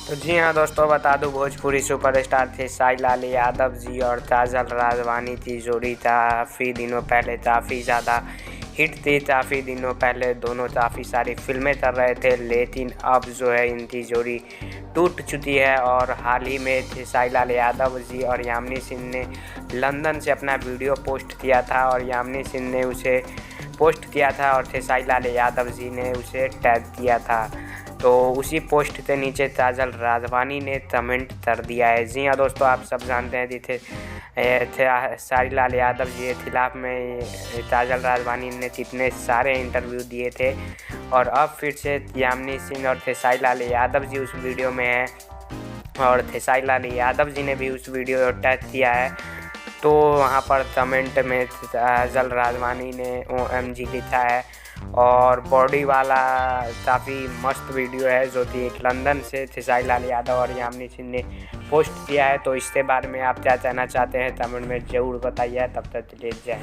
तो जी हाँ दोस्तों, बता दूं भोजपुरी सुपरस्टार थे साई लाल यादव जी और काजल राघवानी की जोड़ी काफ़ी दिनों पहले काफ़ी ज़्यादा हिट थी। काफ़ी दिनों पहले दोनों काफ़ी सारी फिल्में कर रहे थे, लेकिन अब जो है इनकी जोड़ी टूट चुकी है। और हाल ही में थे साई लाल यादव जी और यामिनी सिंह ने लंदन से अपना वीडियो पोस्ट किया था और यामिनी सिंह ने उसे पोस्ट किया था और खेसारी लाल यादव जी ने उसे टैग किया था। तो उसी पोस्ट के नीचे काजल राघवानी ने कमेंट कर दिया है। जी हाँ दोस्तों, आप सब जानते हैं थे खेसारी लाल यादव जी के खिलाफ में काजल राघवानी ने कितने सारे इंटरव्यू दिए थे और अब फिर से यामिनी सिंह और खेसारी लाल यादव जी उस वीडियो में हैं और खेसारी लाल यादव जी ने भी उस वीडियो को टैग किया है। तो वहाँ पर कमेंट में काजल राघवानी ने OMG लिखा है और बॉडी वाला काफ़ी मस्त वीडियो है जो कि लंदन से खेसारी लाल यादव और यामिनी सिंह ने पोस्ट किया है। तो इसके बारे में आप क्या कहना चाहते हैं कमेंट में ज़रूर बताइए। तब तक ले जाएँ।